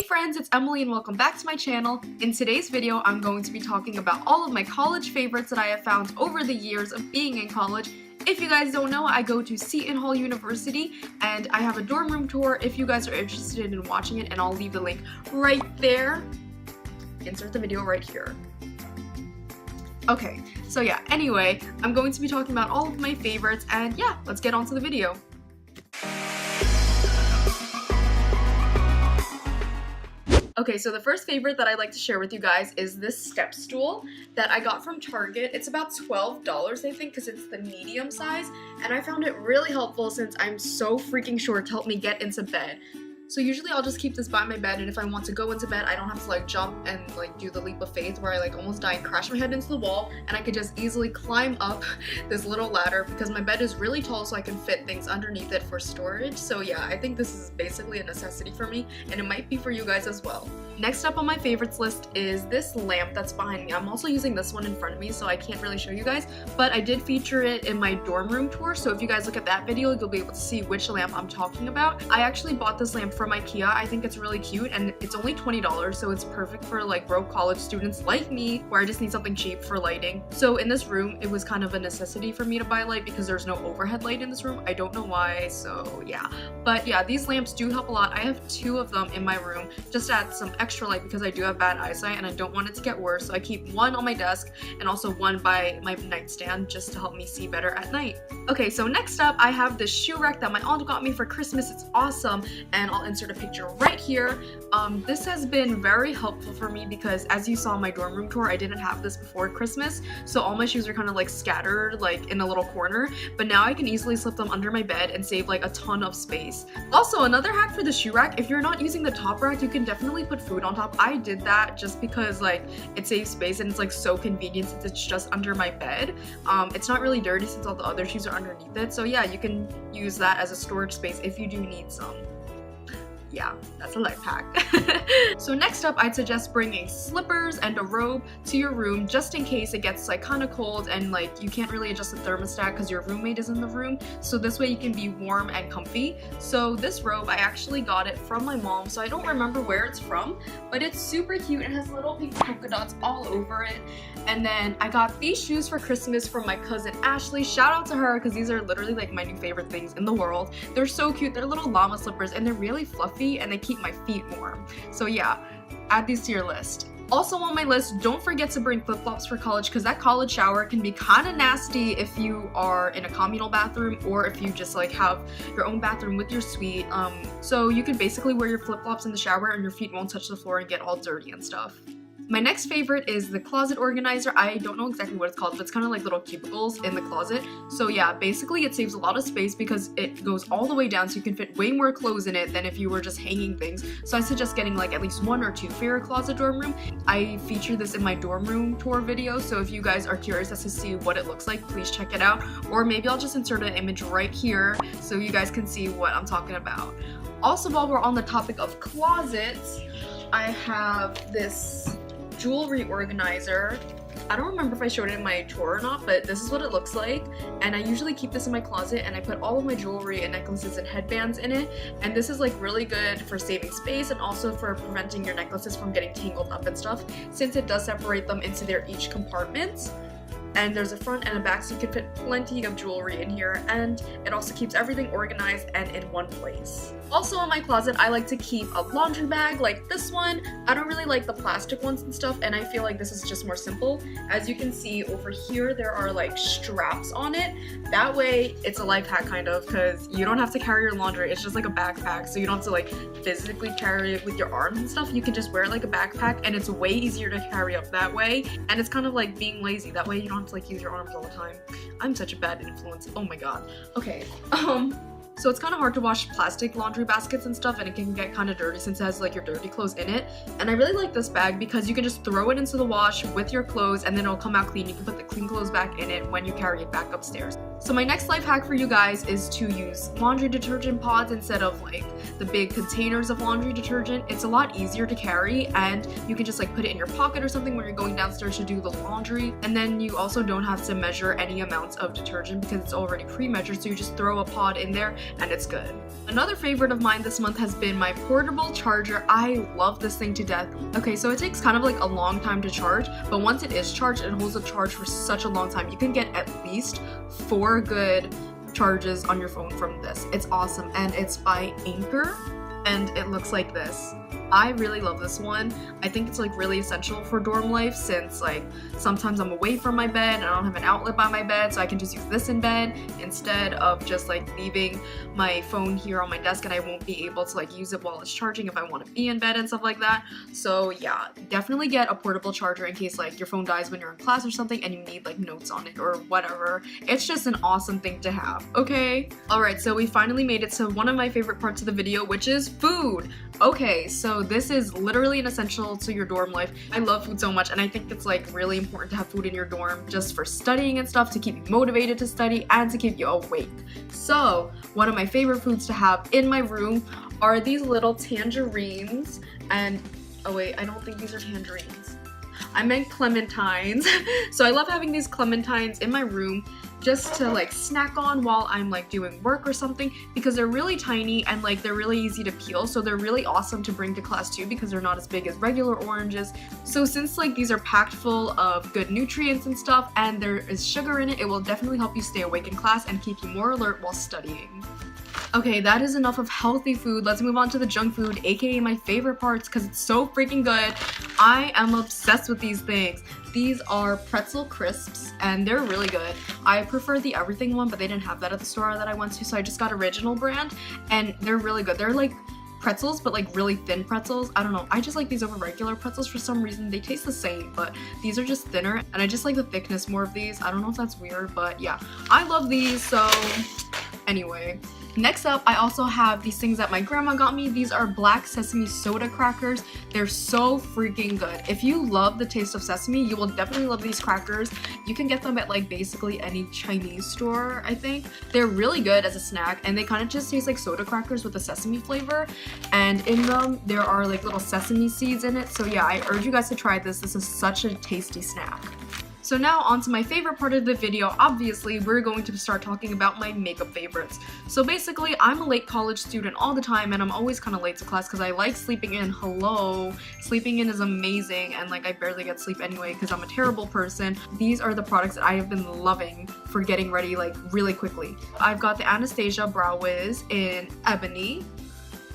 friends, it's Emily and welcome back to my channel. In today's video, I'm going to be talking about all of my college favorites that I have found over the years of being in college. If you guys don't know, I go to Seton Hall University and I have a dorm room tour if you guys are interested in watching it, and I'll leave the link right there. Insert the video right here. Okay, so yeah, anyway, I'm going to be talking about all of my favorites, and yeah, let's get on to the video. Okay, so the first favorite that I'd like to share with you guys is this step stool that I got from Target. It's about $12, I think, because it's the medium size, and I found it really helpful since I'm so freaking short to help me get into bed. So usually I'll just keep this by my bed, and if I want to go into bed, I don't have to like jump and like do the leap of faith where I like almost die and crash my head into the wall, and I could just easily climb up this little ladder because my bed is really tall, so I can fit things underneath it for storage. So yeah, I think this is basically a necessity for me, and it might be for you guys as well. Next up on my favorites list is this lamp that's behind me. I'm also using this one in front of me, so I can't really show you guys, but I did feature it in my dorm room tour, so if you guys look at that video, you'll be able to see which lamp I'm talking about. I actually bought this lamp from IKEA. I think it's really cute, and it's only $20, so it's perfect for like broke college students like me where I just need something cheap for lighting. So in this room, it was kind of a necessity for me to buy a light because there's no overhead light in this room. I don't know why, so yeah. But yeah, these lamps do help a lot. I have two of them in my room just to add some extra light because I do have bad eyesight and I don't want it to get worse, so I keep one on my desk and also one by my nightstand just to help me see better at night. Okay, so next up I have this shoe rack that my aunt got me for Christmas. It's awesome, and I'll insert a picture right here. This has been very helpful for me because as you saw in my dorm room tour, I didn't have this before Christmas, so all my shoes are kind of like scattered like in a little corner, but now I can easily slip them under my bed and save like a ton of space. Also, another hack for the shoe rack, if you're not using the top rack, you can definitely put food on top. I did that just because like it saves space and it's like so convenient since it's just under my bed. It's not really dirty since all the other shoes are underneath it, so yeah, you can use that as a storage space if you do need some. Yeah, that's a life hack. So next up, I'd suggest bringing slippers and a robe to your room just in case it gets like kind of cold and like you can't really adjust the thermostat because your roommate is in the room, so this way you can be warm and comfy. So this robe, I actually got it from my mom, so I don't remember where it's from, but it's super cute and has little pink polka dots all over it. And then I got these shoes for Christmas from my cousin Ashley. Shout out to her because these are literally like my new favorite things in the world. They're so cute. They're little llama slippers and they're really fluffy and they keep my feet warm. So yeah, add these to your list. Also on my list, don't forget to bring flip-flops for college because that college shower can be kind of nasty if you are in a communal bathroom or if you just like have your own bathroom with your suite. So you can basically wear your flip-flops in the shower and your feet won't touch the floor and get all dirty and stuff. My next favorite is the closet organizer. I don't know exactly what it's called, but it's kind of like little cubicles in the closet. So yeah, basically it saves a lot of space because it goes all the way down so you can fit way more clothes in it than if you were just hanging things. So I suggest getting like at least one or two for your closet dorm room. I feature this in my dorm room tour video, so if you guys are curious as to see what it looks like, please check it out. Or maybe I'll just insert an image right here so you guys can see what I'm talking about. Also, while we're on the topic of closets, I have this jewelry organizer. I don't remember if I showed it in my tour or not, but this is what it looks like, and I usually keep this in my closet and I put all of my jewelry and necklaces and headbands in it, and this is like really good for saving space and also for preventing your necklaces from getting tangled up and stuff since it does separate them into their each compartments. And there's a front and a back so you can fit plenty of jewelry in here, and it also keeps everything organized and in one place. Also in my closet, I like to keep a laundry bag like this one. I don't really like the plastic ones and stuff, and I feel like this is just more simple. As you can see over here, there are like straps on it. That way it's a life hack kind of, because you don't have to carry your laundry. It's just like a backpack, so you don't have to like physically carry it with your arms and stuff. You can just wear it like a backpack, and it's way easier to carry up that way, and it's kind of like being lazy. That way you don't have to like use your arms all the time. I'm such a bad influence. Oh my god. Okay. So it's kind of hard to wash plastic laundry baskets and stuff, and it can get kind of dirty since it has like your dirty clothes in it. And I really like this bag because you can just throw it into the wash with your clothes and then it'll come out clean. You can put the clean clothes back in it when you carry it back upstairs. So my next life hack for you guys is to use laundry detergent pods instead of like the big containers of laundry detergent. It's a lot easier to carry, and you can just like put it in your pocket or something when you're going downstairs to do the laundry. And then you also don't have to measure any amounts of detergent because it's already pre-measured, so you just throw a pod in there and it's good. Another favorite of mine this month has been my portable charger. I love this thing to death. Okay, so it takes kind of like a long time to charge, but once it is charged, it holds a charge for such a long time. You can get at least 4 good charges on your phone from this. It's awesome, and it's by Anchor, and it looks like this. I really love this one. I think it's like really essential for dorm life, since like sometimes I'm away from my bed and I don't have an outlet by my bed, so I can just use this in bed instead of just like leaving my phone here on my desk, and I won't be able to like use it while it's charging if I want to be in bed and stuff like that. So yeah, definitely get a portable charger in case like your phone dies when you're in class or something and you need like notes on it or whatever. It's just an awesome thing to have, okay? Alright, so we finally made it to one of my favorite parts of the video, which is food. Okay, so this is literally an essential to your dorm life. I love food so much, and I think it's like really important to have food in your dorm just for studying and stuff, to keep you motivated to study and to keep you awake. So one of my favorite foods to have in my room are these little tangerines, and oh wait, I don't think these are tangerines. I meant clementines. So I love having these clementines in my room just to like snack on while I'm like doing work or something, because they're really tiny and like they're really easy to peel, so they're really awesome to bring to class too because they're not as big as regular oranges. So since like these are packed full of good nutrients and stuff, and there is sugar in it, it will definitely help you stay awake in class and keep you more alert while studying. Okay, that is enough of healthy food. Let's move on to the junk food, aka my favorite parts because it's so freaking good. I am obsessed with these things. These are pretzel crisps, and they're really good. I prefer the everything one, but they didn't have that at the store that I went to, so I just got original brand, and they're really good. They're like pretzels, but like really thin pretzels. I don't know, I just like these over regular pretzels for some reason. They taste the same, but these are just thinner, and I just like the thickness more of these. I don't know if that's weird, but yeah, I love these. So anyway, next up, I also have these things that my grandma got me. These are black sesame soda crackers. They're so freaking good. If you love the taste of sesame, you will definitely love these crackers. You can get them at like basically any Chinese store, I think. They're really good as a snack, and they kind of just taste like soda crackers with a sesame flavor. And in them, there are like little sesame seeds in it. So yeah, I urge you guys to try this. This is such a tasty snack. So now on to my favorite part of the video. Obviously, we're going to start talking about my makeup favorites. So basically, I'm a late college student all the time, and I'm always kind of late to class because I like sleeping in. Hello, sleeping in is amazing, and like I barely get sleep anyway because I'm a terrible person. These are the products that I have been loving for getting ready like really quickly. I've got the Anastasia Brow Wiz in Ebony,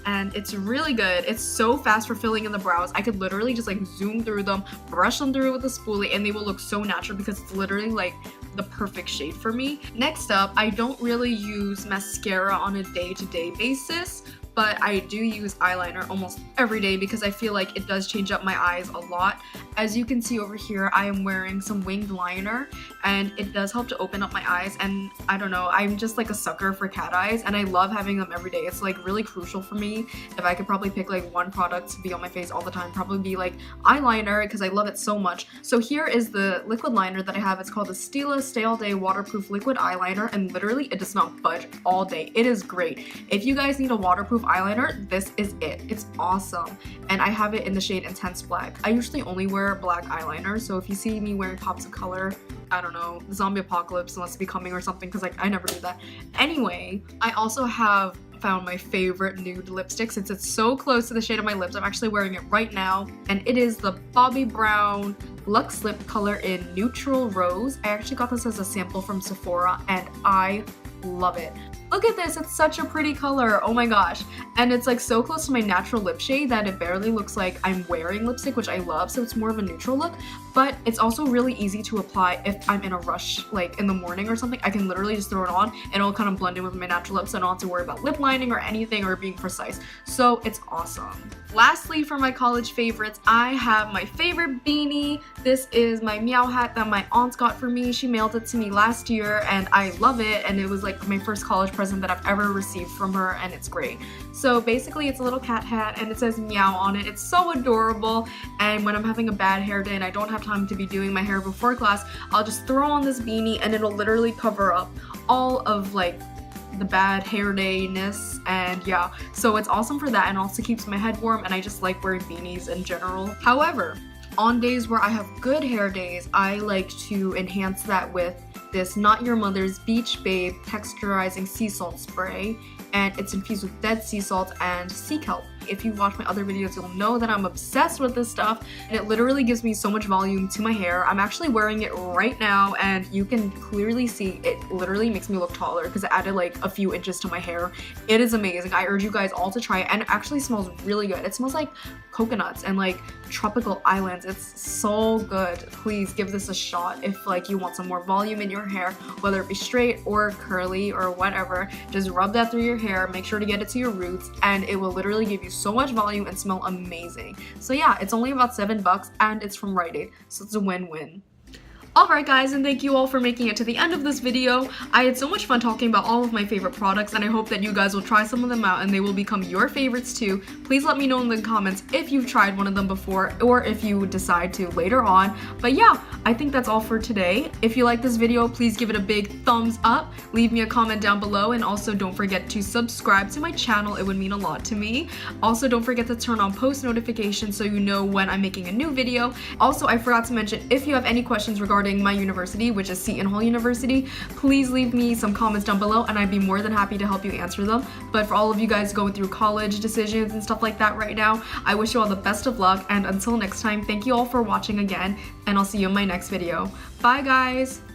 and it's really good. It's so fast for filling in the brows. I could literally just like zoom through them, brush them through with a spoolie, and they will look so natural because it's literally like the perfect shade for me. Next up, I don't really use mascara on a day-to-day basis, but I do use eyeliner almost every day because I feel like it does change up my eyes a lot. As you can see over here, I am wearing some winged liner, and it does help to open up my eyes, and I don't know, I'm just like a sucker for cat eyes, and I love having them every day. It's like really crucial for me. If I could probably pick like one product to be on my face all the time, probably be like eyeliner because I love it so much. So here is the liquid liner that I have. It's called the Stila Stay All Day Waterproof Liquid Eyeliner, and literally it does not budge all day. It is great. If you guys need a waterproof eyeliner, this is it. It's awesome, and I have it in the shade Intense Black. I usually only wear black eyeliner, so if you see me wearing pops of color, I don't know, the zombie apocalypse must be coming or something, because like I never do that. Anyway, I also have found my favorite nude lipstick since it's so close to the shade of my lips. I'm actually wearing it right now, and it is the Bobbi Brown Luxe Lip Color in Neutral Rose. I actually got this as a sample from Sephora, and I love it. Look at this, it's such a pretty color, oh my gosh. And it's like so close to my natural lip shade that it barely looks like I'm wearing lipstick, which I love, so it's more of a neutral look. But it's also really easy to apply if I'm in a rush, like in the morning or something. I can literally just throw it on and it'll kind of blend in with my natural lips, so I don't have to worry about lip lining or anything or being precise. So it's awesome. Lastly, for my college favorites, I have my favorite beanie. This is my Meow hat that my aunt got for me. She mailed it to me last year, and I love it, and it was like my first college present that I've ever received from her, and it's great. So basically, it's a little cat hat, and it says Meow on it. It's so adorable, and when I'm having a bad hair day and I don't have time to be doing my hair before class, I'll just throw on this beanie, and it'll literally cover up all of like the bad hair dayness, and yeah, so it's awesome for that, and also keeps my head warm, and I just like wearing beanies in general. However, on days where I have good hair days, I like to enhance that with this Not Your Mother's Beach Babe texturizing sea salt spray, and it's infused with dead sea salt and sea kelp. If you've watched my other videos, you'll know that I'm obsessed with this stuff, and it literally gives me so much volume to my hair. I'm actually wearing it right now, and you can clearly see it literally makes me look taller because it added like a few inches to my hair. It is amazing. I urge you guys all to try it, and it actually smells really good. It smells like coconuts and like tropical islands. It's so good. Please give this a shot if like you want some more volume in your hair, whether it be straight or curly or whatever. Just rub that through your hair, make sure to get it to your roots, and it will literally give you so much volume and smell amazing. So yeah, it's only about $7 and it's from Rite Aid, so it's a win-win. Alright guys, and thank you all for making it to the end of this video. I had so much fun talking about all of my favorite products, and I hope that you guys will try some of them out and they will become your favorites too. Please let me know in the comments if you've tried one of them before or if you decide to later on. But yeah, I think that's all for today. If you like this video, please give it a big thumbs up, leave me a comment down below, and also don't forget to subscribe to my channel. It would mean a lot to me. Also, don't forget to turn on post notifications so you know when I'm making a new video. Also, I forgot to mention, if you have any questions regarding my university, which is Seton Hall University, please leave me some comments down below and I'd be more than happy to help you answer them. But for all of you guys going through college decisions and stuff like that right now, I wish you all the best of luck, and until next time, thank you all for watching again, and I'll see you in my next video. Bye guys!